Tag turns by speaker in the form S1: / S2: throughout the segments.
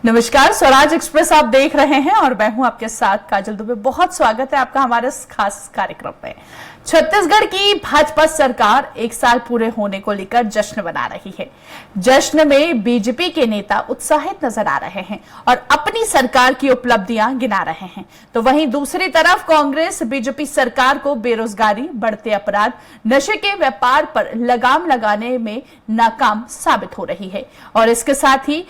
S1: नमस्कार, स्वराज एक्सप्रेस आप देख रहे हैं और मैं हूं आपके साथ काजल दुबे। बहुत स्वागत है आपका हमारे इस खास कार्यक्रम में। छत्तीसगढ़ की भाजपा सरकार 1 साल पूरे होने को लेकर जश्न मना रही है। जश्न में बीजेपी के नेता उत्साहित नजर आ रहे हैं और अपनी सरकार की उपलब्धियां गिना रहे हैं, तो वहीं दूसरी तरफ कांग्रेस बीजेपी सरकार को बेरोजगारी, बढ़ते अपराध, नशे के व्यापार पर लगाम लगाने में नाकाम साबित हो रही है। और इसके साथ ही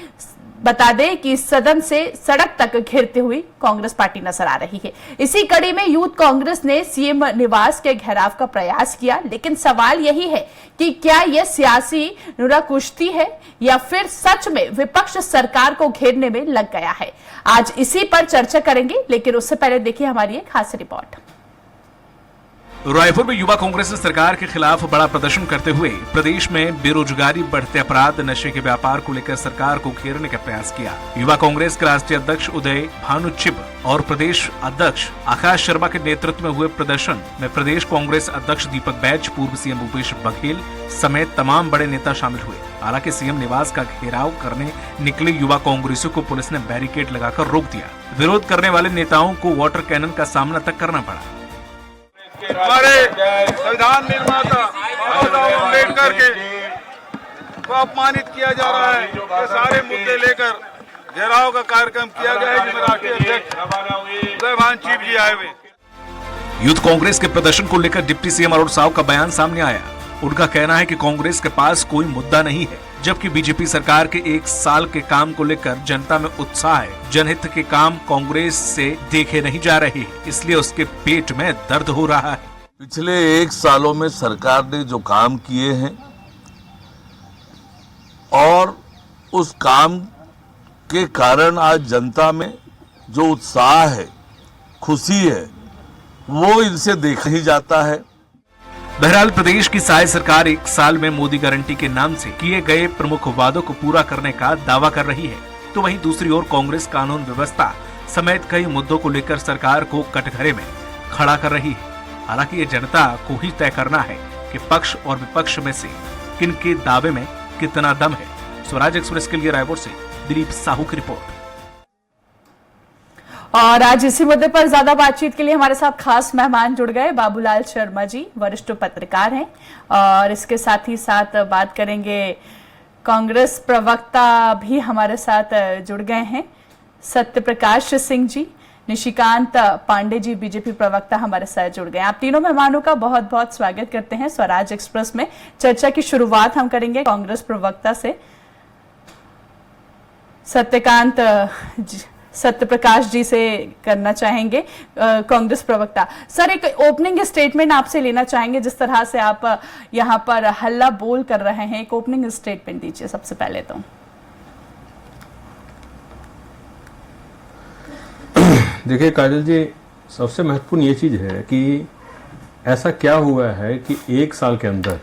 S1: बता दें कि सदन से सड़क तक घिरते हुई कांग्रेस पार्टी नजर आ रही है। इसी कड़ी में यूथ कांग्रेस ने सीएम निवास के घेराव का प्रयास किया, लेकिन सवाल यही है कि क्या यह सियासी नुराकुश्ती है या फिर सच में विपक्ष सरकार को घेरने में लग गया है। आज इसी पर चर्चा करेंगे, लेकिन उससे पहले देखिए हमारी एक खास रिपोर्ट।
S2: रायपुर में युवा कांग्रेस ने सरकार के खिलाफ बड़ा प्रदर्शन करते हुए प्रदेश में बेरोजगारी, बढ़ते अपराध, नशे के व्यापार को लेकर सरकार को घेरने का प्रयास किया। युवा कांग्रेस के राष्ट्रीय अध्यक्ष उदय भानुचिब और प्रदेश अध्यक्ष आकाश शर्मा के नेतृत्व में हुए प्रदर्शन में प्रदेश कांग्रेस अध्यक्ष दीपक बैज, पूर्व सीएम भूपेश बघेल समेत तमाम बड़े नेता शामिल हुए। हालांकि सीएम निवास का घेराव करने निकले युवा कांग्रेसियों को पुलिस ने बैरिकेड लगाकर रोक दिया। विरोध करने वाले नेताओं को वाटर कैनन का सामना तक करना पड़ा।
S3: हमारे संविधान निर्माता अम्बेडकर के को अपमानित किया जा रहा है। ये सारे मुद्दे लेकर घेराव का कार्यक्रम किया गया है, जिसमें राष्ट्रीय अध्यक्ष उदय भानुचिब जी आए हुए।
S2: यूथ कांग्रेस के प्रदर्शन को लेकर डिप्टी सीएम अरुण साव का बयान सामने आया। उनका कहना है कि कांग्रेस के पास कोई मुद्दा नहीं है, जबकि बीजेपी सरकार के 1 साल के काम को लेकर जनता में उत्साह है। जनहित के काम कांग्रेस से देखे नहीं जा रहे, इसलिए उसके पेट में दर्द हो रहा है।
S4: पिछले 1 सालों में सरकार ने जो काम किए हैं और उस काम के कारण आज जनता में जो उत्साह है, खुशी है, वो इनसे देखा ही जाता है।
S2: बहरहाल प्रदेश की साय सरकार 1 साल में मोदी गारंटी के नाम से किए गए प्रमुख वादों को पूरा करने का दावा कर रही है, तो वहीं दूसरी ओर कांग्रेस कानून व्यवस्था समेत कई मुद्दों को लेकर सरकार को कटघरे में खड़ा कर रही है। हालांकि ये जनता को ही तय करना है कि पक्ष और विपक्ष में से किन के दावे में कितना दम है। स्वराज एक्सप्रेस के लिए रायपुर से दिलीप साहू की रिपोर्ट।
S1: और आज इसी मुद्दे पर ज्यादा बातचीत के लिए हमारे साथ खास मेहमान जुड़ गए। बाबूलाल शर्मा जी वरिष्ठ पत्रकार हैं और इसके साथ ही साथ बात करेंगे, कांग्रेस प्रवक्ता भी हमारे साथ जुड़ गए हैं, सत्यप्रकाश सिंह जी, निशिकांत पांडे जी बीजेपी प्रवक्ता हमारे साथ जुड़ गए। आप तीनों मेहमानों का बहुत बहुत स्वागत करते हैं स्वराज एक्सप्रेस में। चर्चा की शुरुआत हम करेंगे कांग्रेस प्रवक्ता से। सत्यप्रकाश जी से करना चाहेंगे, कांग्रेस प्रवक्ता। सर, एक ओपनिंग स्टेटमेंट आपसे लेना चाहेंगे। जिस तरह से आप यहां पर हल्ला बोल कर रहे हैं, एक ओपनिंग स्टेटमेंट दीजिए सबसे पहले तो।
S5: देखिए काजल जी, सबसे महत्वपूर्ण ये चीज है कि ऐसा क्या हुआ है कि 1 साल के अंदर,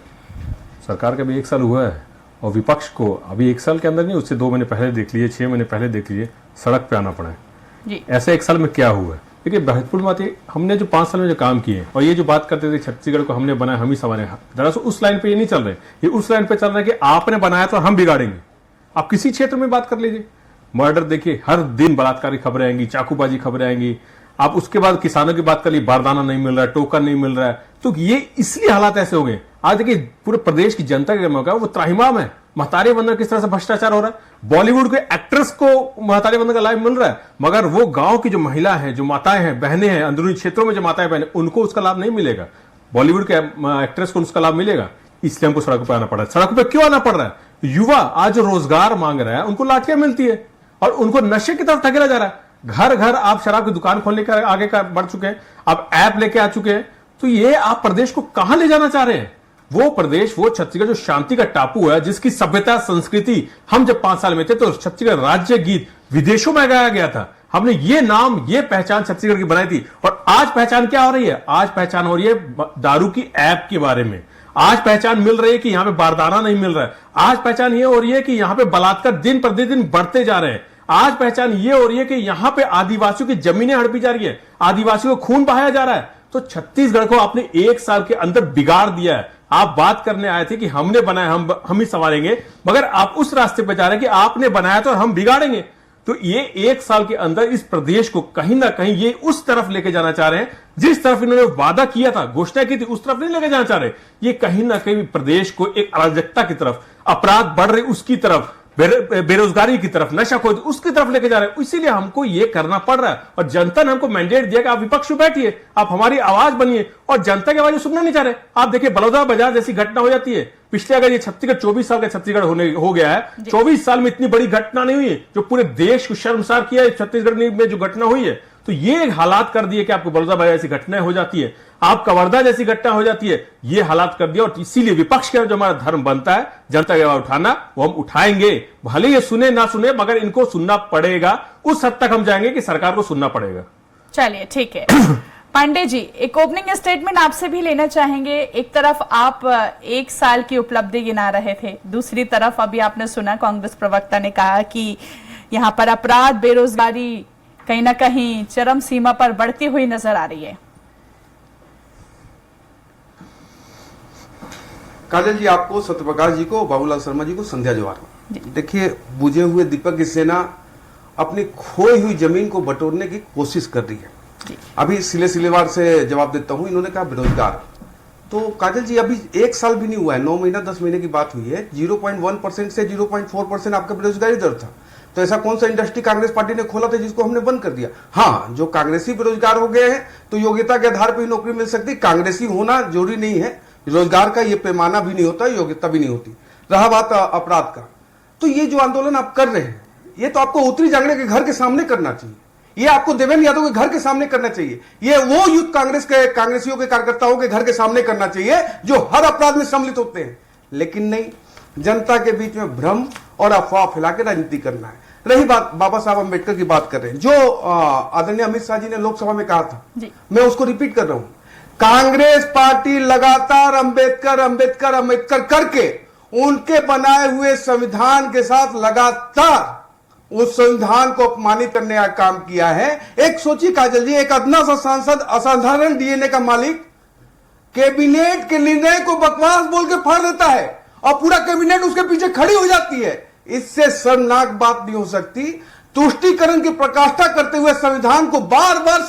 S5: सरकार का भी 1 साल हुआ है और विपक्ष को अभी 1 साल के अंदर नहीं, उससे 2 महीने पहले देख लीजिए, 6 महीने पहले देख लीजिए, सड़क पे आना पड़ा है। ऐसे 1 साल में क्या हुआ है? देखिए महत्वपूर्ण बात है, हमने जो 5 साल में जो काम किए और ये जो बात करते थे छत्तीसगढ़ को हमने बनाया, हम ही संवारे, दरअसल उस लाइन पे ये नहीं चल रहे, ये उस लाइन पे चल रहा है कि आपने बनाया तो हम बिगाड़ेंगे। आप किसी क्षेत्र में बात कर लीजिए, मर्डर देखिए, हर दिन बलात्कारी खबरें आएंगी, चाकूबाजी खबरें आएंगी। आप उसके बाद किसानों की बात कर ली, बारदाना नहीं मिल रहा है, टोकन नहीं मिल रहा है, तो ये इसलिए हालात ऐसे हो गए। आज देखिए पूरे प्रदेश की जनता का मौका वो त्राहिमाम है। महतारी बंधन किस तरह से भ्रष्टाचार हो रहा है। बॉलीवुड के एक्ट्रेस को महतारी बंधन का लाभ मिल रहा है, मगर वो गांव की जो महिला है, जो माताएं हैं, बहनें हैं, अंदरूनी क्षेत्रों में जो माताएं बहनें, उनको उसका लाभ नहीं मिलेगा। बॉलीवुड के एक्ट्रेस को उसका लाभ मिलेगा, इसलिए हमको सड़कों पर आना पड़ रहा है। सड़कों पर क्यों आना पड़ रहा है? युवा आज जो रोजगार मांग रहा है, उनको लाठियां मिलती है और उनको नशे की तरफ धकेला जा रहा है। घर घर आप शराब की दुकान खोलने का आगे का बढ़ चुके हैं, आप ऐप लेके आ चुके हैं। तो ये आप प्रदेश को कहां ले जाना चाह रहे हैं? वो प्रदेश, वो छत्तीसगढ़ जो शांति का टापू है, जिसकी सभ्यता, संस्कृति, हम जब 5 साल में थे तो छत्तीसगढ़ राज्य गीत विदेशों में गाया गया था। हमने ये नाम, ये पहचान छत्तीसगढ़ की बनाई थी। और आज पहचान क्या हो रही है? आज पहचान हो रही है दारू की ऐप के बारे में। आज पहचान मिल रही है कि यहां पे बारदाना नहीं मिल रहा है। आज पहचान ये हो रही है कि यहां पे बलात्कार दिन प्रतिदिन बढ़ते जा रहे हैं। आज पहचान ये हो रही है कि यहां पे आदिवासियों की जमीनें हड़पी जा रही है, आदिवासियों को खून बहाया जा रहा है। तो छत्तीसगढ़ को आपने 1 साल के अंदर बिगाड़ दिया है। आप बात करने आए थे कि हमने बनाया, हम ही संवारेंगे, मगर आप उस रास्ते पे जा रहे हैं कि आपने बनाया तो हम बिगाड़ेंगे। तो ये एक साल के अंदर इस प्रदेश को कहीं ना कहीं ये उस तरफ लेके जाना चाह रहे हैं जिस तरफ इन्होंने वादा किया था, घोषणा की थी, उस तरफ नहीं लेके जाना चाह रहे। ये कहीं ना कहीं प्रदेश को एक अराजकता की तरफ, अपराध बढ़ रहे उसकी तरफ, बेरोजगारी की तरफ, नशाखोरी उसकी तरफ लेके जा रहे हैं। इसीलिए हमको ये करना पड़ रहा है और जनता ने हमको मैंडेट दिया कि आप विपक्ष में बैठिए, आप हमारी आवाज बनिए, और जनता की आवाज सुनना नहीं चाह रहे। आप देखिए बलौदा बाजार जैसी घटना हो जाती है, पिछले अगर ये छत्तीसगढ़ 24 साल का छत्तीसगढ़ हो गया है, 24 साल में इतनी बड़ी घटना नहीं हुई है जो पूरे देश को शर्मसार किया है। छत्तीसगढ़ में जो घटना हुई है, तो ये हालात कर दिए कि आपको बलौदा बाजार जैसी घटनाएं हो जाती है, आपका वर्धा जैसी घटना हो जाती है, ये हालात कर दिया। और इसीलिए विपक्ष का जो हमारा धर्म बनता है जनता की आवाज उठाना, वो हम उठाएंगे, भले ये सुने ना सुने, मगर इनको सुनना पड़ेगा। उस हद तक हम जाएंगे कि सरकार को सुनना पड़ेगा।
S1: चलिए ठीक है। पांडे जी, एक ओपनिंग स्टेटमेंट आपसे भी लेना चाहेंगे। एक तरफ आप एक साल की उपलब्धि गिना रहे थे, दूसरी तरफ अभी आपने सुना कांग्रेस प्रवक्ता ने कहा कि यहाँ पर अपराध, बेरोजगारी कहीं ना कहीं चरम सीमा पर बढ़ती हुई नजर आ रही है।
S6: काजल जी, आपको, सत्यप्रकाश जी को, बाबूलाल शर्मा जी को संध्या जवाहर। देखिए, बुझे हुए दीपक की सेना अपनी खोई हुई जमीन को बटोरने की कोशिश कर रही है। अभी सिलेवार से जवाब देता हूं। इन्होंने कहा बेरोजगार, तो काजल जी अभी एक साल भी नहीं हुआ है, 9 महीना 10 महीने की बात हुई है। 0.1% से 0.4% आपका बेरोजगारी दर था। तो ऐसा कौन सा इंडस्ट्री कांग्रेस पार्टी ने खोला था जिसको हमने बंद कर दिया? हाँ, जो कांग्रेसी बेरोजगार हो गए हैं तो योग्यता के आधार पर ही नौकरी मिल सकती। कांग्रेसी होना जरूरी नहीं है, रोजगार का ये पैमाना भी नहीं होता, योग्यता भी नहीं होती। रहा बात अपराध का, तो ये जो आंदोलन आप कर रहे हैं, ये तो आपको उत्तरी जांगड़े के घर के सामने करना चाहिए। ये आपको देवेंद्र यादव के घर के सामने करना चाहिए। ये वो यूथ कांग्रेस के कांग्रेसियों के कार्यकर्ताओं के घर के सामने करना चाहिए जो हर अपराध में सम्मिलित होते हैं। लेकिन नहीं, जनता के बीच में भ्रम और अफवाह फैला के राजनीति करना है। रही बात बाबा साहब अम्बेडकर की, बात कर रहे हैं, जो आदरणीय अमित शाह जी ने लोकसभा में कहा था, मैं उसको रिपीट कर रहा हूं। कांग्रेस पार्टी लगातार अंबेडकर अंबेडकर अंबेडकर करके उनके बनाए हुए संविधान के साथ लगातार उस संविधान को अपमानित करने का काम किया है। एक सोचिए काजल जी, एक अदना सा सांसद, असाधारण डीएनए का मालिक, कैबिनेट के निर्णय को बकवास बोल के फाड़ देता है और पूरा कैबिनेट उसके पीछे खड़ी हो जाती है। इससे शर्मनाक बात नहीं हो सकती। तुष्टीकरण की प्रकाष्ठा करते हुए, संविधान को बार बार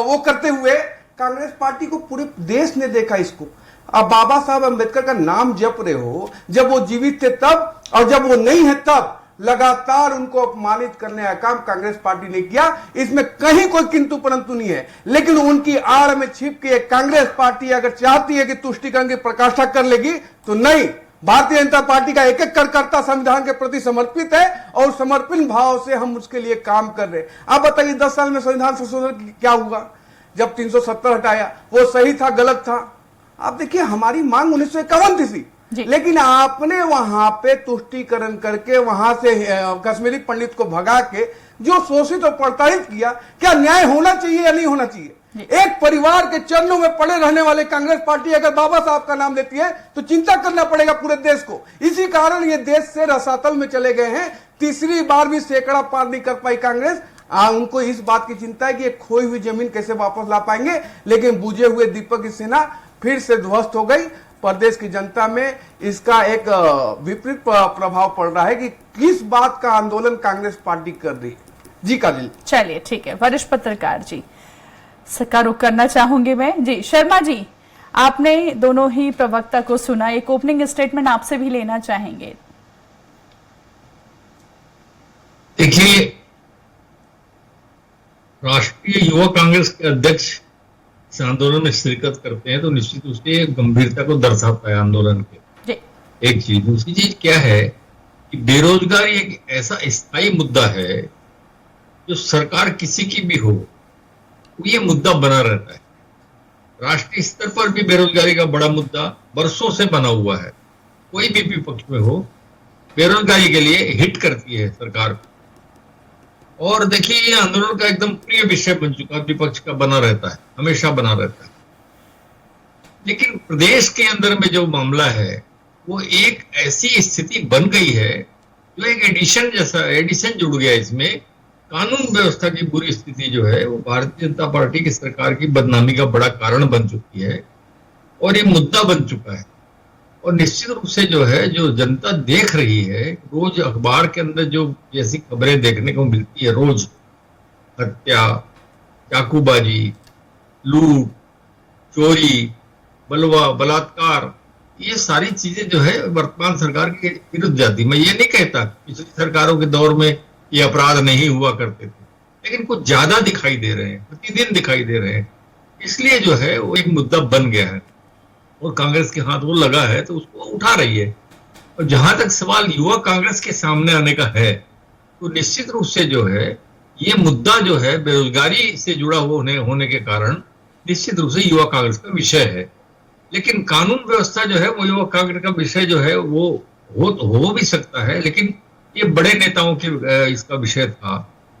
S6: वो करते हुए, कांग्रेस पार्टी को पूरे देश ने देखा इसको। अब बाबा साहब अम्बेडकर का नाम जप रहे हो, जब वो जीवित थे तब और जब वो नहीं है तब लगातार उनको अपमानित करने का काम कांग्रेस पार्टी ने किया। इसमें कहीं कोई किंतु परंतु नहीं है। लेकिन उनकी आड़ में छिप के कांग्रेस पार्टी अगर चाहती है कि तुष्टीकरण की प्रकाष्ठा कर लेगी, तो नहीं। भारतीय जनता पार्टी का एक एक कार्यकर्ता संविधान के प्रति समर्पित है और समर्पित भाव से हम उसके लिए काम कर रहे हैं। आप बताइए 10 साल में संविधान संशोधन क्या हुआ? जब 370 हटाया, वो सही था गलत था? आप देखिए, हमारी मांग 1951 थी, लेकिन आपने वहां पे तुष्टीकरण करके वहां से कश्मीरी पंडित को भगा के जो शोषित और प्रताड़ित किया, क्या न्याय होना चाहिए या नहीं होना चाहिए? एक परिवार के चरणों में पड़े रहने वाले कांग्रेस पार्टी अगर बाबा साहब का नाम लेती है तो चिंता करना पड़ेगा पूरे देश को। इसी कारण ये देश से रसातल में चले गए हैं। तीसरी बार भी सैकड़ा पार नहीं कर पाई कांग्रेस। उनको इस बात की चिंता है कि एक खोई हुई जमीन कैसे वापस ला पाएंगे। लेकिन बुझे हुए दीपक की सेना फिर से ध्वस्त हो गई। प्रदेश की जनता में इसका एक विपरीत प्रभाव पड़ रहा है कि किस बात का आंदोलन कांग्रेस पार्टी कर रही है। जी काजल,
S1: चलिए ठीक है। वरिष्ठ पत्रकार जी का रुख करना चाहूंगी मैं। जी शर्मा जी, आपने दोनों ही प्रवक्ता को सुना, एक ओपनिंग स्टेटमेंट आपसे भी लेना चाहेंगे।
S7: देखिए, राष्ट्रीय युवा कांग्रेस के अध्यक्ष इस आंदोलन में शिरकत करते हैं तो निश्चित उसके गंभीरता को दर्शाता है आंदोलन के। एक चीज, दूसरी चीज क्या है कि बेरोजगारी एक ऐसा स्थायी मुद्दा है जो सरकार किसी की भी हो, ये मुद्दा बना रहता है। राष्ट्रीय स्तर पर भी बेरोजगारी का बड़ा मुद्दा वर्षों से बना हुआ है। कोई भी विपक्ष में हो, बेरोजगारी के लिए हिट करती है सरकार। और देखिए, ये आंदोलन का एकदम प्रिय विषय बन चुका है, विपक्ष का बना रहता है, हमेशा बना रहता है। लेकिन प्रदेश के अंदर में जो मामला है वो एक ऐसी स्थिति बन गई है जो एक एडिशन जुड़ गया इसमें। कानून व्यवस्था की बुरी स्थिति जो है वो भारतीय जनता पार्टी की सरकार की बदनामी का बड़ा कारण बन चुकी है और ये मुद्दा बन चुका है। और निश्चित रूप से जो है, जो जनता देख रही है, रोज अखबार के अंदर जो जैसी खबरें देखने को मिलती है, रोज हत्या, चाकूबाजी, लूट, चोरी, बलवा, बलात्कार, ये सारी चीजें जो है वर्तमान सरकार के विरुद्ध जाती। मैं ये नहीं कहता पिछली सरकारों के दौर में ये अपराध नहीं हुआ करते थे, लेकिन कुछ ज्यादा दिखाई दे रहे हैं, प्रतिदिन दिखाई दे रहे हैं। इसलिए जो है वो एक मुद्दा बन गया है और कांग्रेस के हाथ वो लगा है तो उसको उठा रही है। और जहां तक सवाल युवा कांग्रेस के सामने आने का है, तो निश्चित रूप से जो है ये मुद्दा जो है बेरोजगारी से जुड़ा होने के कारण निश्चित रूप से युवा कांग्रेस का विषय है। लेकिन कानून व्यवस्था जो है वो युवा कांग्रेस का विषय जो है वो हो भी सकता है, लेकिन ये बड़े नेताओं के इसका विषय था,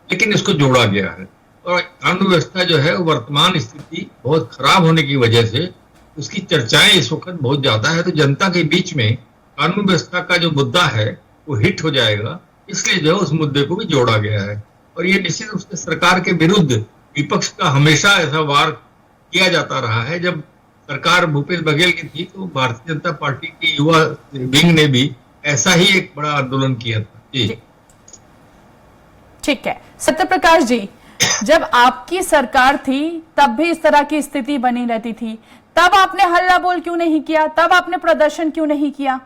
S7: लेकिन इसको जोड़ा गया है। और कानून व्यवस्था जो है वर्तमान स्थिति बहुत खराब होने की वजह से उसकी चर्चाएं इस वक्त बहुत ज्यादा है, तो जनता के बीच में कानून व्यवस्था का जो मुद्दा है वो हिट हो जाएगा, इसलिए जो है उस मुद्दे को भी जोड़ा गया है। और ये निश्चित रूप से सरकार के विरुद्ध विपक्ष का हमेशा ऐसा वार किया जाता रहा है। जब सरकार भूपेश बघेल की थी तो भारतीय जनता पार्टी की युवा विंग ने भी ऐसा ही एक बड़ा आंदोलन किया था। जी
S1: ठीक है सत्यप्रकाश जी, जब आपकी सरकार थी तब भी इस तरह की स्थिति बनी रहती थी, तब आपने हल्ला बोल क्यों नहीं किया, तब आपने प्रदर्शन क्यों नहीं किया?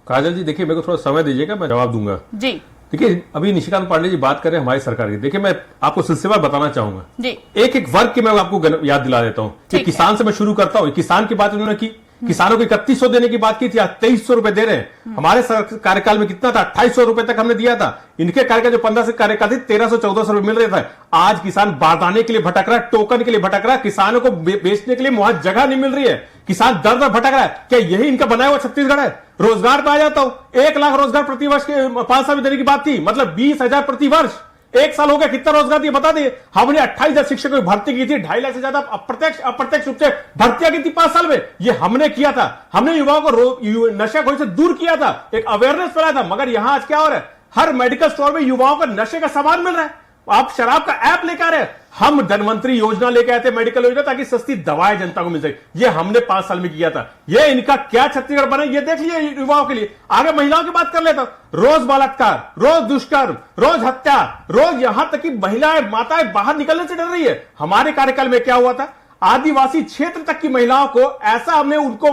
S5: काजल जी देखिए, मेरे को थोड़ा समय दीजिएगा, मैं जवाब दूंगा
S1: जी।
S5: देखिए अभी निशिकांत पांडे जी बात कर रहे हैं हमारी सरकार की। देखिए मैं आपको सिलसिला बताना चाहूंगा
S1: जी।
S5: एक एक वर्ग की मैं आपको याद दिला देता हूं कि किसान से मैं शुरू करता हूं। किसान की बात उन्होंने की, किसानों को 3100 देने की बात की थी, आज 2300 रुपए दे रहे हैं। हमारे कार्यकाल में कितना था, 2800 रुपए तक हमने दिया था। इनके कार्यकाल जो 15 से कार्यकाल थी 1300-1400 रुपए मिल रहे थे। आज किसान बारदाने के लिए भटक रहा है, टोकन के लिए भटक रहा है, किसानों को बेचने के लिए वहां जगह नहीं मिल रही है, किसान दर दर भटक रहा है। क्या यही इनका बनाया हुआ छत्तीसगढ़ है? रोजगार पे आ जाता हूं, 1 लाख रोजगार प्रति वर्ष के 5 साल में देने की बात थी, मतलब 20,000 प्रति वर्ष। 1 साल हो गया, कितना रोजगार दिया बता दिए। हमने 28,000 शिक्षकों की भर्ती की थी, 2.5 लाख से ज्यादा अप्रत्यक्ष रूप से भर्तियां की थी 5 साल में। ये हमने किया था, हमने युवाओं को नशाखोरी से दूर किया था, एक अवेयरनेस फैलाया था। मगर यहां आज क्या हो रहा है, हर मेडिकल स्टोर में युवाओं को नशे का सामान मिल रहा है। आप शराब का ऐप लेकर आ रहे हैं, हम धनवंतरी योजना लेके आए थे, मेडिकल योजना, ताकि सस्ती दवाएं जनता को मिल सके। ये हमने 5 साल में किया था। ये इनका क्या छत्तीसगढ़ बना, ये देख लीजिए युवाओं के लिए। आगे महिलाओं की बात कर लेता हूं, रोज बलात्कार, रोज दुष्कर्म, रोज हत्या, रोज यहां तक कि महिलाएं माताएं बाहर निकलने से डर रही है। हमारे कार्यकाल में क्या हुआ था, आदिवासी क्षेत्र तक की महिलाओं को ऐसा हमने उनको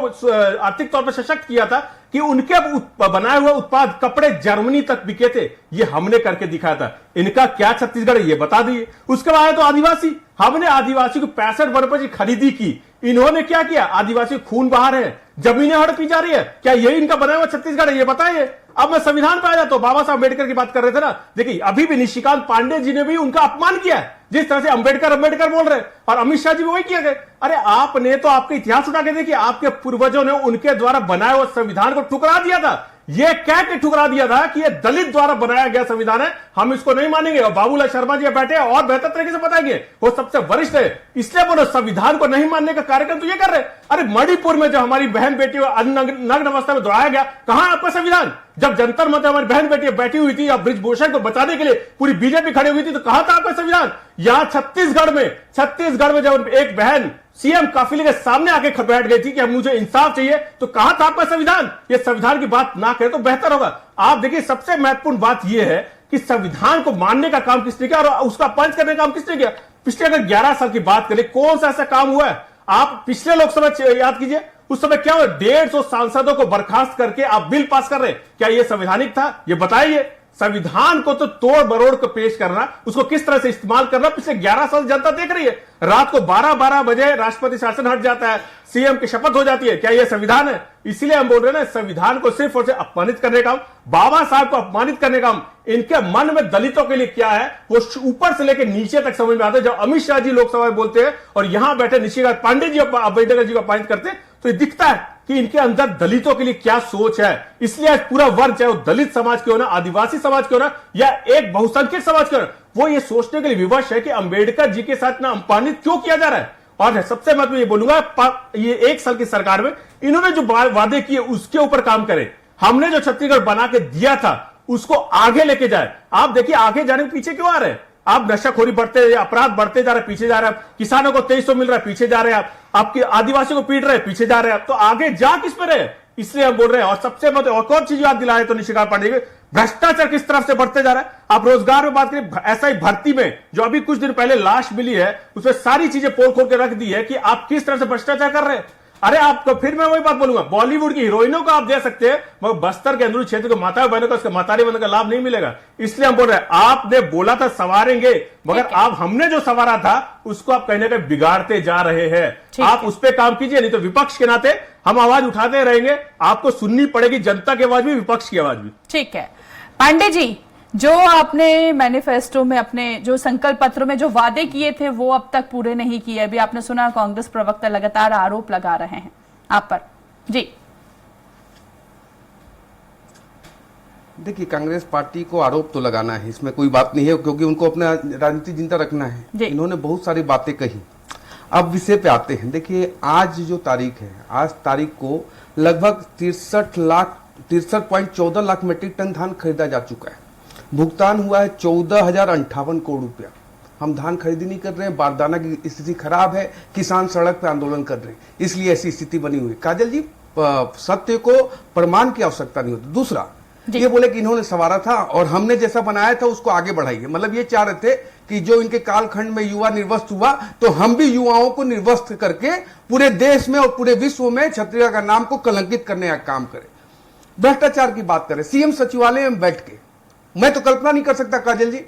S5: आर्थिक तौर पर सशक्त किया था कि उनके बनाए हुए उत्पाद कपड़े जर्मनी तक बिके थे। ये हमने करके दिखाया था। इनका क्या छत्तीसगढ़ है ये बता दिए। उसके बाद तो आदिवासी, हमने आदिवासी को 65 वर्ष की खरीदी की। इन्होंने क्या किया, आदिवासी खून बहा रहे हैं, जमीनें हड़पी जा रही है। क्या यही इनका बनाया हुआ छत्तीसगढ़ है ये बताइए। अब मैं संविधान पे आ जाता हूं, बाबा साहब अम्बेडकर की बात कर रहे थे ना। देखिए अभी भी निशिकांत पांडे जी ने भी उनका अपमान किया है, जिस तरह से अंबेडकर बोल रहे हैं, और अमित शाह जी भी वही किया गए। अरे आपने तो आपका इतिहास उठा के देखिए, आपके पूर्वजों ने उनके द्वारा बनाए हुए संविधान को ठुकरा दिया था। ये कह के ठुकरा दिया था कि ये दलित द्वारा बनाया गया संविधान है, हम इसको नहीं मानेंगे। और बाबूलाल शर्मा जी बैठे हैं और बेहतर तरीके से बताएंगे, वो सबसे वरिष्ठ है, इसलिए बोलो संविधान को नहीं मानने का कार्यक्रम तो ये कर रहे हैं। अरे मणिपुर में जो हमारी बहन बेटी नग्न अवस्था में दौड़ाया गया, कहां आपका संविधान? जब जंतर मंतर हमारी बहन बेटी बैठी हुई थी, अब ब्रिजभूषण को बचाने के लिए पूरी बीजेपी खड़ी हुई थी, तो कहां था आपका संविधान? यहां छत्तीसगढ़ में जब एक बहन सीएम काफिले के सामने आके बैठ गई थी कि अब मुझे इंसाफ चाहिए, तो कहां था आपका संविधान? ये संविधान की बात ना करें तो बेहतर होगा। आप देखिए सबसे महत्वपूर्ण बात यह है कि संविधान को मानने का काम किसने किया और उसका पंच करने का काम किसने किया। पिछले अगर 11 साल की बात करें, कौन सा ऐसा काम हुआ है? आप पिछले लोकसभा याद कीजिए, उस समय क्या हुआ, 150 सांसदों को बर्खास्त करके आप बिल पास कर रहे हैं। क्या यह संवैधानिक था? ये बताइए। संविधान को तो तोड़ मरोड़ को पेश करना, उसको किस तरह से इस्तेमाल करना, पिछले 11 साल जनता देख रही है। रात को 12-12 बजे राष्ट्रपति शासन हट जाता है, सीएम की शपथ हो जाती है। क्या यह संविधान है? इसलिए हम बोल रहे हैं ना, संविधान को सिर्फ और सिर्फ अपमानित करने का, बाबा साहब को अपमानित करने का, इनके मन में दलितों के लिए क्या है वो ऊपर से लेकर नीचे तक समझ में आता है। जब अमित शाह जी लोकसभा में बोलते हैं और यहां बैठे निशिकांत पांडे जी अम्बेडकर जी को अपमानित करते हैं, तो ये दिखता है कि इनके अंदर दलितों के लिए क्या सोच है। इसलिए आज पूरा वर्ग, चाहे वो दलित समाज क्यों ना, आदिवासी समाज क्यों ना, या एक बहुसंख्यक समाज क्यों ना, वो ये सोचने के लिए विवश है कि अंबेडकर जी के साथ ना अपमानित क्यों किया जा रहा है। और सबसे महत्व ये बोलूंगा, ये 1 साल की सरकार में इन्होंने जो वादे किए उसके ऊपर काम करें। हमने जो छत्तीसगढ़ बना के दिया था उसको आगे लेके जाए। आप देखिए आगे जाने के पीछे क्यों आ रहे हैं आप? नशाखोरी बढ़ते, अपराध बढ़ते जा रहे, पीछे जा रहे हैं। किसानों को 2300 मिल रहा है, पीछे जा रहे हैं आप।
S8: आपके आदिवासियों को पीट रहे, पीछे जा रहे हैं, तो आगे जा किस पे रहे, इसलिए हम बोल रहे हैं। और सबसे मतलब और कौन चीज याद दिलाए तो निशिकांत पांडे जी, भ्रष्टाचार किस तरफ से बढ़ते जा रहा है। आप रोजगार में बात करें, ऐसा ही भर्ती में जो अभी कुछ दिन पहले लाश मिली है उसमें सारी चीजें पोल खोल के रख दी है कि आप किस तरह से भ्रष्टाचार कर रहे हैं। अरे आपको फिर मैं वही बात बोलूंगा, बॉलीवुड की हीरोइनों को आप दे सकते हैं मगर बस्तर के अंदरूनी क्षेत्र को माता बहनों को उसके मातारी बनने का लाभ नहीं मिलेगा। इसलिए हम बोल रहे हैं, आपने बोला था संवारेंगे, मगर आप हमने जो संवारा था उसको आप कहीं ना कहीं बिगाड़ते जा रहे हैं। आप उस पर काम कीजिए, नहीं तो विपक्ष के नाते हम आवाज उठाते रहेंगे, आपको सुननी पड़ेगी जनता की आवाज भी, विपक्ष की आवाज भी।
S1: ठीक है पांडे जी, जो आपने मैनिफेस्टो में अपने जो संकल्प पत्र में जो वादे किए थे वो अब तक पूरे नहीं किए। अभी आपने सुना कांग्रेस प्रवक्ता लगातार आरोप लगा रहे हैं आप पर। जी
S6: देखिए, कांग्रेस पार्टी को आरोप तो लगाना है, इसमें कोई बात नहीं है, क्योंकि उनको अपना राजनीति जिंदा रखना है। इन्होंने बहुत सारी बातें कही। अब विषय पे आते हैं। देखिए, आज जो तारीख है, आज तारीख को लगभग 63.14 लाख मीट्रिक टन धान खरीदा जा चुका है। भुगतान हुआ है 14,058 करोड़ रुपया। हम धान खरीदी नहीं कर रहे हैं, बारदाना की स्थिति खराब है, किसान सड़क पे आंदोलन कर रहे हैं, इसलिए ऐसी स्थिति बनी हुई है। काजल जी, सत्य को प्रमाण की आवश्यकता नहीं होती। दूसरा, ये बोले कि इन्होंने संवारा था और हमने जैसा बनाया था उसको आगे बढ़ाइए, मतलब ये चाह रहे थे कि जो इनके कालखंड में युवा निर्वस्त्र हुआ तो हम भी युवाओं को निर्वस्त्र करके पूरे देश में और पूरे विश्व में छत्तीसगढ़ का नाम को कलंकित करने का काम करें। भ्रष्टाचार की बात करें, सीएम सचिवालय में बैठ के, मैं तो कल्पना नहीं कर सकता काजल जी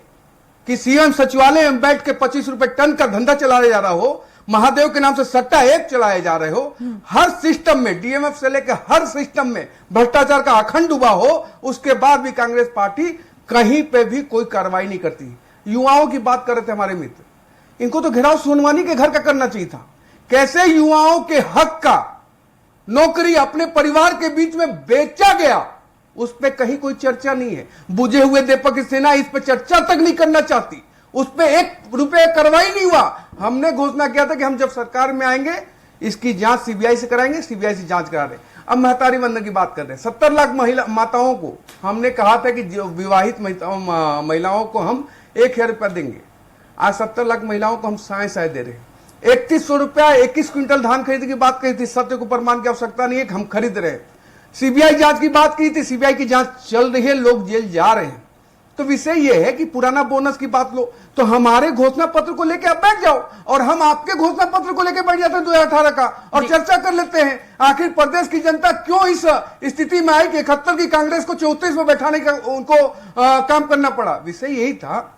S6: कि सीएम सचिवालय में बैठ के 25 रुपए टन का धंधा चलाया जा रहा हो, महादेव के नाम से सट्टा एक चलाए जा रहे हो, हर सिस्टम में डीएमएफ से लेकर हर सिस्टम में भ्रष्टाचार का अखंड डूबा हो, उसके बाद भी कांग्रेस पार्टी कहीं पे भी कोई कार्रवाई नहीं करती। युवाओं की बात कर रहे थे हमारे मित्र, इनको तो घेराव सोनवानी के घर का करना चाहिए था। कैसे युवाओं के हक का नौकरी अपने परिवार के बीच में बेचा गया, उस पर कहीं कोई चर्चा नहीं है। बुझे हुए दीपक सेना इस पर चर्चा तक नहीं करना चाहती, उस पर 1 रुपये कार्रवाई नहीं हुआ। हमने घोषणा किया था कि हम जब सरकार में आएंगे इसकी जांच सीबीआई से कराएंगे, सीबीआई से जांच करा रहे। अब महतारी वंदन की बात कर रहे हैं, 70 लाख महिला माताओं को हमने कहा था कि जो विवाहित महिलाओं को हम 1,000 रुपया देंगे। आज 70 लाख महिलाओं को हम साय दे रहे हैं। 3100 रुपया 21 क्विंटल धान खरीदने की बात कही थी, सत्य को प्रमाण की आवश्यकता नहीं है, हम खरीद रहे हैं। सीबीआई जांच की बात की थी, सीबीआई की जांच चल रही है, लोग जेल जा रहे हैं। तो विषय यह है कि पुराना बोनस की बात लो तो हमारे घोषणा पत्र को लेकर आप बैठ जाओ और हम आपके घोषणा पत्र को लेकर बैठ जाते हैं 2018 का और चर्चा कर लेते हैं। आखिर प्रदेश की जनता क्यों इस स्थिति में आई कि 71 की कांग्रेस को 34 में बैठाने का उनको काम करना पड़ा। विषय यही था,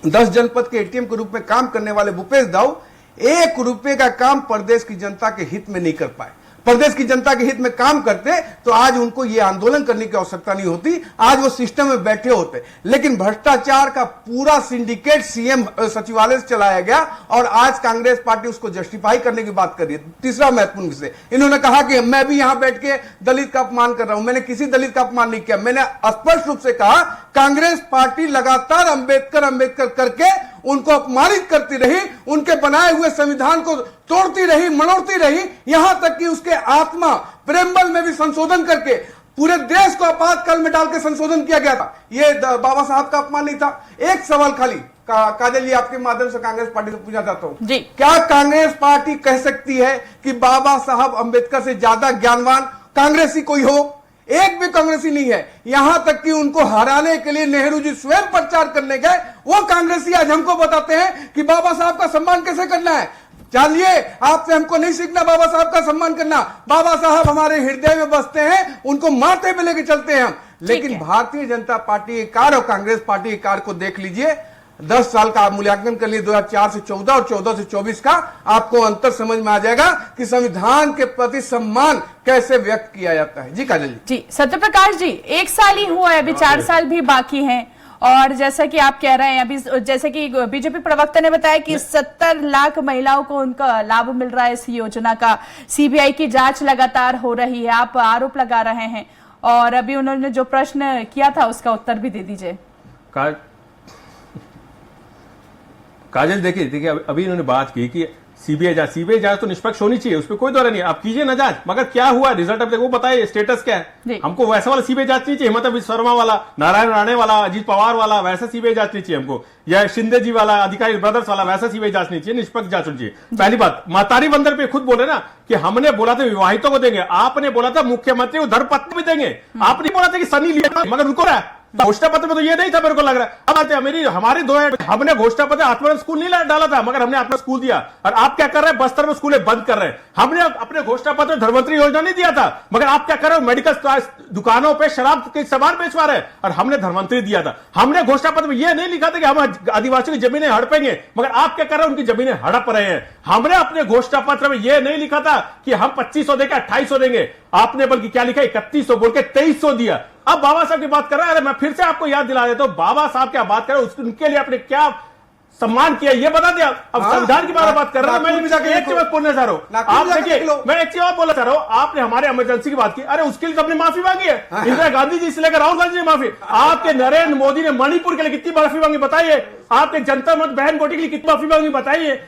S6: 10 जनपद के एटीएम के रूप में काम करने वाले भूपेश दाऊ 1 रुपए का काम प्रदेश की जनता के हित में नहीं कर पाए। प्रदेश की जनता के हित में काम करते तो आज उनको ये आंदोलन करने की आवश्यकता नहीं होती, आज वो सिस्टम में बैठे होते। लेकिन भ्रष्टाचार का पूरा सिंडिकेट सीएम सचिवालय से चलाया गया और आज कांग्रेस पार्टी उसको जस्टिफाई करने की बात कर रही है। तीसरा महत्वपूर्ण विषय, इन्होंने कहा कि मैं भी यहां बैठ के दलित का अपमान कर रहा हूं। मैंने किसी दलित का अपमान नहीं किया। मैंने स्पष्ट रूप से कहा कांग्रेस पार्टी लगातार अंबेडकर करके उनको अपमानित करती रही, उनके बनाए हुए संविधान को तोड़ती रही, मरोड़ती रही, यहां तक कि उसके आत्मा प्रेमबल में भी संशोधन करके पूरे देश को आपातकाल में डाल के संशोधन किया गया था। यह बाबा साहब का अपमान नहीं था। एक सवाल खाली काजल जी आपके माध्यम से कांग्रेस पार्टी से पूछना चाहता हूं, क्या कांग्रेस पार्टी कह सकती है कि बाबा साहब अंबेडकर से ज्यादा ज्ञानवान कांग्रेसी कोई हो? एक भी कांग्रेसी नहीं है। यहां तक कि उनको हराने के लिए नेहरू जी स्वयं प्रचार करने गए, वो कांग्रेसी आज हमको बताते हैं कि बाबा साहब का सम्मान कैसे करना है। चलिए, आपसे हमको नहीं सीखना बाबा साहब का सम्मान करना। बाबा साहब हमारे हृदय में बसते हैं, उनको माथे पे लेके चलते हैं हम। लेकिन भारतीय जनता पार्टी के कार्य और कांग्रेस पार्टी के कार्य को देख लीजिए। 10 साल का मूल्यांकन कर लिए 2004 से 14 और 14 से 24 का, आपको अंतर समझ में आ जाएगा कि संविधान के प्रति सम्मान कैसे व्यक्त किया जाता है। जी काजल
S1: जी, सत्यप्रकाश जी, 1 साल ही हुआ है, अभी 4 साल भी बाकी हैं और जैसा कि आप कह रहे हैं, अभी जैसे कि बीजेपी प्रवक्ता ने बताया कि 70 लाख महिलाओं को उनका लाभ मिल रहा है इस योजना का। सीबीआई की जांच लगातार हो रही है, आप आरोप लगा रहे हैं और अभी उन्होंने जो प्रश्न किया था उसका उत्तर भी दे दीजिए।
S5: काजल देखिए अभी इन्होंने बात की कि
S8: सीबीआई जांच तो निष्पक्ष होनी चाहिए, उस पर कोई दौरा नहीं है। आप कीजिए ना जांच, मगर क्या हुआ रिजल्ट अब तक वो बताइए, स्टेटस क्या है। हमको वैसा वाला सीबीआई जांच नहीं चाहिए, हिमंता बिस्वा शर्मा वाला, नारायण राणे वाला, अजीत पवार वाला वैसा सीबीआई जांच नहीं चाहिए हमको, या शिंदे जी वाला, अधिकारी ब्रदर्स वाला वैसा सीबीआई जांच नहीं चाहिए, निष्पक्ष जांच होनी चाहिए। पहली बात, मातारी बंदर पे खुद बोले ना कि हमने बोला था विवाहितों को देंगे, आपने बोला था मुख्यमंत्री को धर्मपत्नी भी देंगे, आपने बोला था कि सनी लिया, मगर उनको रहा घोषणा पत्र में तो ये नहीं था, मेरे को लग रहा है। अब आते हैं हमारे दो है, हमने घोषणा पत्र आत्मनिर्भर स्कूल नहीं डाला था, मगर हमने अपना स्कूल दिया, और आप क्या कर रहे हैं, बस्तर में स्कूलें बंद कर रहे हैं। हमने अपने घोषणा पत्र धर्मंत्री योजना नहीं दिया था, मगर आप क्या कर रहे हो, मेडिकल दुकानों पे शराब के सामान बेचवा रहे हैं, और हमने धर्मंत्री दिया था। हमने घोषणा पत्र में यह नहीं लिखा था कि हम आदिवासियों की जमीनें हड़पेंगे, मगर आप क्या कर रहे हैं, उनकी जमीनें हड़प रहे हैं। हमने अपने घोषणा पत्र में यह नहीं लिखा था कि हम 2500 देंगे 2800 देंगे, आपने बल्कि क्या लिखा 3100 बोल के 2300 दिया। अब बाबा साहब की बात कर रहा है, अरे मैं फिर से आपको याद दिला देता हूं, बाबा साहब क्या बात कर रहे हैं, उनके लिए आपने क्या सम्मान किया ये बता दिया। अब संविधान की बात कर रहा हूं, मैं एक चीज बोलना चाह रहा हूं, आप देखिए, मैं एक चीज और बोलना चाह रहा हूं, आपने हमारे इमरजेंसी की बात की, अरे उसके लिए तो अपनी माफी मांगी है, इंदिरा गांधी जी से लेकर राहुल गांधी ने माफी, आपके नरेंद्र मोदी ने मणिपुर के लिए कितनी माफी मांगी बताइए, आपके जनता मत बहन बेटी के लिए कितनी माफी मांगी बताइए।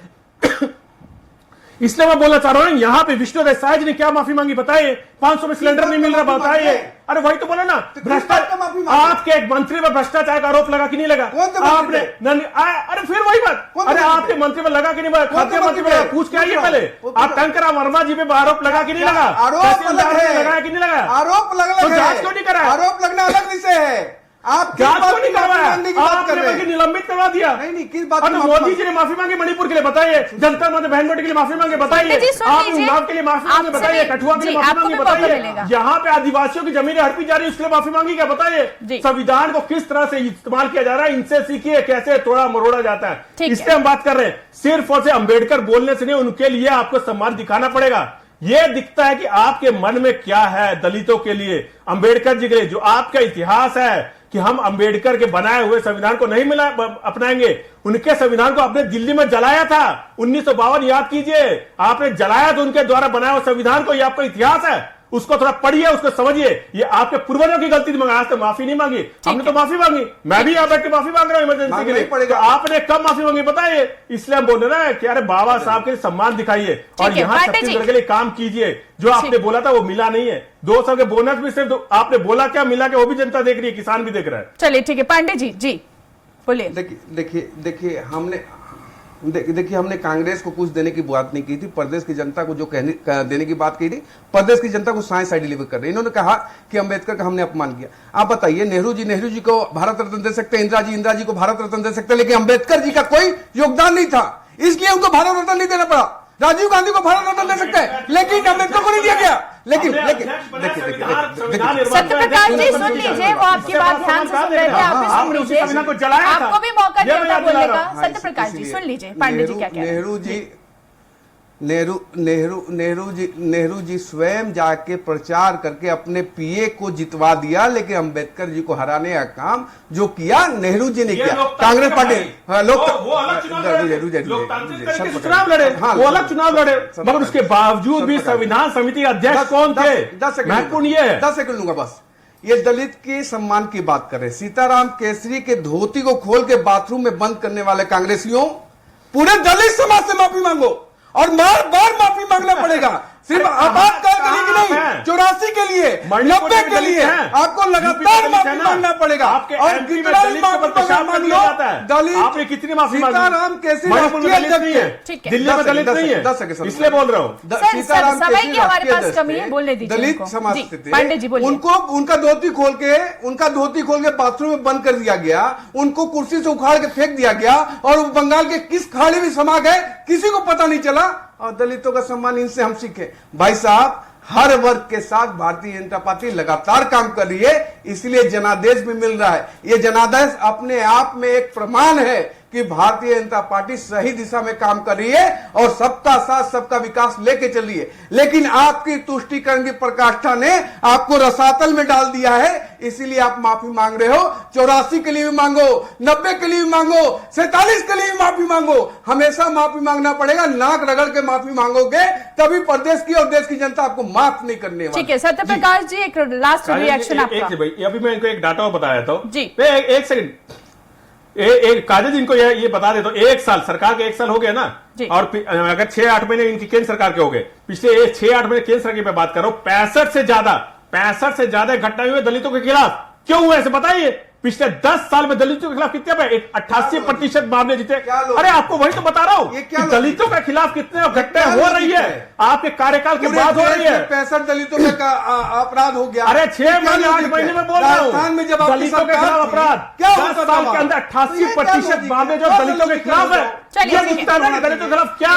S8: इसलिए मैं बोलना चाह रहा हूं, यहां पे विष्णु देसाई जी ने क्या माफी मांगी बताइए, 500 में सिलेंडर नहीं मिल रहा बताइए, अरे वही तो बोला ना, भ्रष्टाचार, आपके एक मंत्री पर भ्रष्टाचार का आरोप लगा कि नहीं लगा, आपने अरे फिर वही बात, अरे आपके मंत्री पर लगा कि नहीं लगा, खाद्य मंत्री पर पूछ के आइए पहले, आप टंकरा वर्मा जी पे आरोप लगा कि नहीं लगा,
S6: आरोप
S8: लगाया कि नहीं लगा,
S6: आरोप लग
S8: जांच क्यों नहीं करा,
S6: आरोप लगना अलग विषय है, आप
S8: जांच क्यों नहीं करवाया, आपने बल्कि निलंबित करवा दिया।
S6: नहीं किस बात,
S8: मोदी जी ने माफी मांगी मणिपुर के लिए बताइए, जनता मत बहन बेटी के लिए माफी मांगे बताइए, आप उन्नाव के लिए माफी मांगे बताइए, कठुआ के लिए माफी मांगे बताइए, यहाँ पे आदिवासियों की जमीनें हड़पी जा रही है उसके लिए माफी मांगी क्या बताइए। संविधान को किस तरह से इस्तेमाल किया जा रहा है, इनसे सीखिए कैसे तोड़ा मरोड़ा जाता है। इसलिए हम बात कर रहे हैं, सिर्फ और सिर्फ अम्बेडकर बोलने से नहीं, उनके लिए आपको सम्मान दिखाना पड़ेगा। यह दिखता है कि आपके मन में क्या है दलितों के लिए, अंबेडकर जी के लिए, जो आपका इतिहास है कि हम अंबेडकर के बनाए हुए संविधान को नहीं मिला अपनाएंगे। उनके संविधान को आपने दिल्ली में जलाया था 1952, याद कीजिए, आपने जलाया तो उनके द्वारा बनाए हुए संविधान को, ये आपका इतिहास है, उसको थोड़ा पढ़िए, उसको समझिए। ये आपके पूर्वजों की गलती थी, मगर आज तक माफी नहीं मांगी, हमने तो माफी मांगी, मैं भी यहाँ बैठ के माफी मांग रहा हूँ इमरजेंसी के लिए, तो आपने कब माफी मांगी बताइए। इसलिए हम बोल रहे हैं कि अरे बाबा साहब के लिए सम्मान दिखाइए और यहाँ छत्तीसगढ़ के लिए काम कीजिए। जो आपने बोला था वो मिला नहीं है, 2 साल के बोनस भी सिर्फ आपने बोला क्या मिला क्या, वो भी जनता देख रही है, किसान भी देख रहा है।
S1: चलिए ठीक है, पांडे जी जी बोलिए।
S6: देखिए हमने कांग्रेस को कुछ देने की बात नहीं की थी, प्रदेश की जनता को जो देने की बात की थी, प्रदेश की जनता को साइड डिलीवर कर रही है। इन्होंने कहा कि अंबेडकर का हमने अपमान किया। आप बताइए, नेहरू जी को भारत रत्न दे सकते हैं, इंदिरा जी को भारत रत्न दे सकते हैं, लेकिन अंबेडकर जी का कोई योगदान नहीं था, इसलिए उनको भारत रत्न नहीं देना पड़ा। राजीव गांधी को भारत रत्न दे सकते हैं, लेकिन अंबेडकर को नहीं दिया गया। लेकिन
S1: सत्यप्रकाश जी सुन लीजिए, वो आपकी बात ध्यान से सुन रहे थे, आप भी सुन लीजिए, आपको भी मौका दिया था बोलने का। सत्यप्रकाश जी सुन लीजिए, पांडे जी क्या कह रहे हैं।
S6: नेहरू जी स्वयं जाके प्रचार करके अपने पीए को जितवा दिया, लेकिन अंबेडकर जी को हराने का काम जो किया नेहरू जी ने किया। कांग्रेस पार्टी
S8: चुनाव लड़े, वो अलग चुनाव लड़े, मगर उसके बावजूद भी संविधान समिति अध्यक्ष कौन थे,
S6: 10
S8: महत्वपूर्ण ये है।
S6: 10 सेकंड लूंगा बस। ये दलित के सम्मान की बात कर रहे, सीताराम केसरी के धोती को खोल के बाथरूम में बंद करने वाले कांग्रेसियों, पूरे दलित समाज से माफी मांगो और बार बार माफी मांगना पड़ेगा। सिर्फ आपातकाल के लिए नहीं, 84 के लिए, 90 के लिए आपको लगातार माफी मांगना पड़ेगा। और कितना भी माफी दलित,
S8: आपने कितनी माफी मांगी?
S6: सीताराम केसरी राष्ट्रीय अध्यक्ष है,
S8: दिल्ली में दलित नहीं है, इसलिए बोल रहा हूँ।
S6: सीताराम केसरी
S1: हमारे पास कमी है, बोलने दीजिए
S6: दलित समाज
S1: पांडे जी बोलिए।
S6: उनको उनका धोती खोल के बाथरूम में बंद कर दिया गया, उनको कुर्सी से उखाड़ के फेंक दिया गया, और बंगाल के किस खाड़ी में समा गए किसी को पता नहीं चला। और दलितों का सम्मान इनसे हम सीखे। भाई साहब, हर वर्ग के साथ भारतीय जनता पार्टी लगातार काम कर रही है, इसलिए जनादेश भी मिल रहा है। ये जनादेश अपने आप में एक प्रमाण है कि भारतीय जनता पार्टी सही दिशा में काम कर रही है और सबका साथ सबका विकास लेके चल रही है। लेकिन आपकी तुष्टीकरण की प्रकाष्ठा ने आपको रसातल में डाल दिया है, इसीलिए आप माफी मांग रहे हो। 84 के लिए भी मांगो, 90 के लिए भी मांगो, 47 के लिए भी माफी मांगो, हमेशा माफी मांगना पड़ेगा। नाक रगड़ के माफी मांगोगे तभी प्रदेश की और देश की जनता आपको माफ नहीं करने वाली।
S1: ठीक है सत्यप्रकाश जी, एक लास्ट रिएक्शन आपका।
S8: अभी मैं इनको एक डाटा बताया था जी, एक सेकंड। एक काजल जी इनको ये बता दे, तो एक साल सरकार के 1 साल हो गया ना, और अगर 6-8 महीने इनकी केंद्र सरकार के हो गए, पिछले 6-8 महीने केंद्र सरकार की बात करो, 65 से ज्यादा घटनाएं हुए दलितों के खिलाफ। क्यों हुए ऐसे बताइए? पिछले 10 साल में दलितों के खिलाफ कितने पे 88% मामले जीते। अरे आपको वही तो बता रहा हूं कि दलितों के खिलाफ कितने घटनाएं हो रही है आपके कार्यकाल के बाद हो रही है।
S6: 65 दलितों का अपराध हो गया।
S8: अरे 6 महीने 8 महीने में बोल रहा हूं, दलितों के खिलाफ अपराध 10 साल के अंदर 88% मामले जो दलितों के खिलाफ है। दलितों के खिलाफ क्या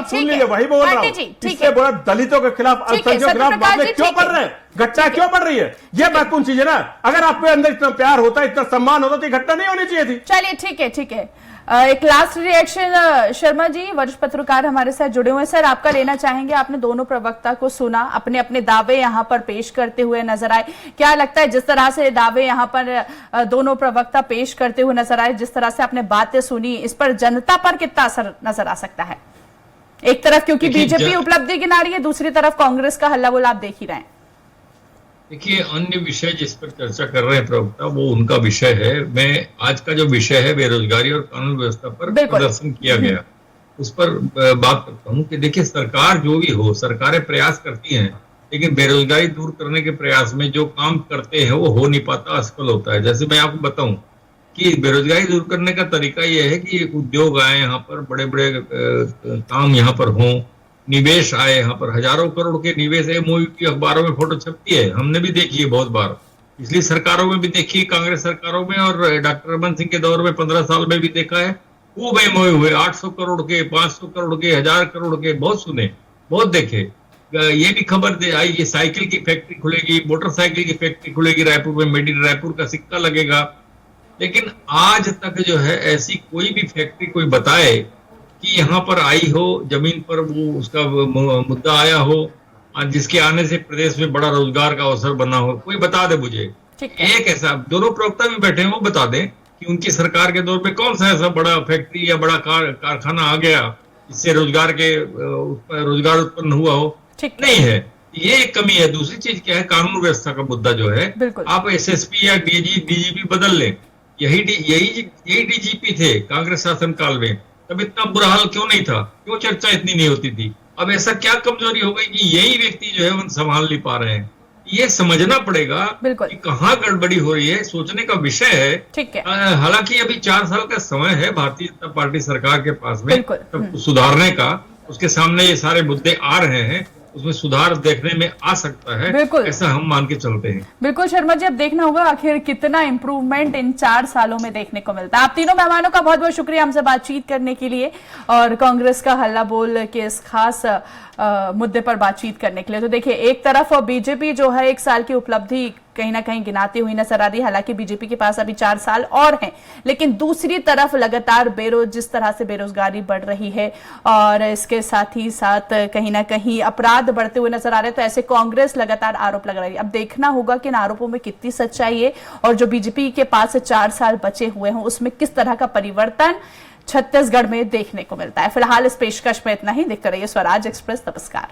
S8: सुन लीजिए, वही बोल रहा हूँ। इससे बोला दलितों के खिलाफ, अल्पसंख्यकों के खिलाफ मामले क्यों बढ़ रहे हैं, घटना क्यों बढ़ रही है, ये महत्वपूर्ण चीज है ना। अगर आपके अंदर इतना प्यार होता, इतना सम्मान होता तो ये घटना नहीं होनी चाहिए थी।
S1: चलिए ठीक है। एक लास्ट रिएक्शन शर्मा जी, वरिष्ठ पत्रकार हमारे साथ जुड़े हुए हैं। सर, आपका लेना चाहेंगे, आपने दोनों प्रवक्ता को सुना, अपने अपने दावे यहाँ पर पेश करते हुए नजर आए। क्या लगता है जिस तरह से दावे यहाँ पर दोनों प्रवक्ता पेश करते हुए नजर आए, जिस तरह से आपने बातें सुनी, इस पर जनता पर कितना असर नजर आ सकता है? एक तरफ क्योंकि बीजेपी उपलब्धि गिना रही है, दूसरी तरफ कांग्रेस का हल्ला बोल आप देख ही रहे हैं।
S7: देखिए, अन्य विषय जिस पर चर्चा कर रहे हैं प्रवक्ता, वो उनका विषय है। मैं आज का जो विषय है बेरोजगारी और कानून व्यवस्था पर प्रदर्शन किया गया, उस पर बात करता हूँ कि देखिए, सरकार जो भी हो, सरकारें प्रयास करती हैं, लेकिन बेरोजगारी दूर करने के प्रयास में जो काम करते हैं वो हो नहीं पाता, असफल होता है। जैसे मैं आपको बताऊं कि बेरोजगारी दूर करने का तरीका यह है कि उद्योग आए यहाँ पर, बड़े बड़े काम यहाँ पर हों, निवेश आए यहाँ पर, हजारों करोड़ के निवेश एमओयू की अखबारों में फोटो छपती है, हमने भी देखी है बहुत बार, पिछली सरकारों में भी देखी है, कांग्रेस सरकारों में, और डॉक्टर रमन सिंह के दौर में 15 साल में भी देखा है। खूब एमओयू हुए, 800 करोड़ के, 500 करोड़ के, 1000 करोड़ के, बहुत सुने, बहुत देखे। ये भी खबर आई कि साइकिल की फैक्ट्री खुलेगी, मोटरसाइकिल की फैक्ट्री खुलेगी रायपुर में, मेड इन रायपुर का सिक्का लगेगा, लेकिन आज तक जो है ऐसी कोई भी फैक्ट्री कोई बताए कि यहाँ पर आई हो, जमीन पर वो उसका मुद्दा आया हो, जिसके आने से प्रदेश में बड़ा रोजगार का अवसर बना हो, कोई बता दे मुझे। एक ऐसा, दोनों प्रवक्ता भी बैठे हैं, वो बता दें कि उनकी सरकार के दौर में कौन सा ऐसा बड़ा फैक्ट्री या बड़ा कारखाना आ गया जिससे रोजगार उत्पन्न हुआ हो। नहीं है, ये एक कमी है। दूसरी चीज क्या है, कानून व्यवस्था का मुद्दा जो है, आप एसएसपी या डीजीपी बदल लें, यही डीजीपी थे कांग्रेस शासन काल में, तब इतना बुरा हाल क्यों नहीं था, क्यों चर्चा इतनी नहीं होती थी। अब ऐसा क्या कमजोरी हो गई कि यही व्यक्ति जो है वो संभाल नहीं पा रहे हैं। ये समझना पड़ेगा कि कहाँ गड़बड़ी हो रही है, सोचने का विषय है। हालांकि अभी 4 साल का समय है भारतीय जनता पार्टी सरकार के पास में सब सुधारने का, उसके सामने ये सारे मुद्दे आ रहे हैं, उसमें सुधार देखने में आ सकता है, ऐसा हम मान के चलते हैं।
S1: बिल्कुल शर्मा जी, अब देखना होगा आखिर कितना इंप्रूवमेंट इन 4 सालों में देखने को मिलता है। आप तीनों मेहमानों का बहुत बहुत शुक्रिया हमसे बातचीत करने के लिए और कांग्रेस का हल्ला बोल के इस खास मुद्दे पर बातचीत करने के लिए। तो देखिए, एक तरफ बीजेपी जो है 1 साल की उपलब्धि कहीं ना कहीं गिनाती हुई नजर आ रही है, हालांकि बीजेपी के पास अभी 4 साल और हैं, लेकिन दूसरी तरफ लगातार जिस तरह से बेरोजगारी बढ़ रही है और इसके साथ ही साथ कहीं ना कहीं अपराध बढ़ते हुए नजर आ रहे हैं, तो ऐसे कांग्रेस लगातार आरोप लगा रही है। अब देखना होगा कि इन आरोपों में कितनी सच्चाई है और जो बीजेपी के पास 4 साल बचे हुए हैं उसमें किस तरह का परिवर्तन छत्तीसगढ़ में देखने को मिलता है। फिलहाल इस पेशकश में इतना ही। देखते रहिए स्वराज एक्सप्रेस। नमस्कार।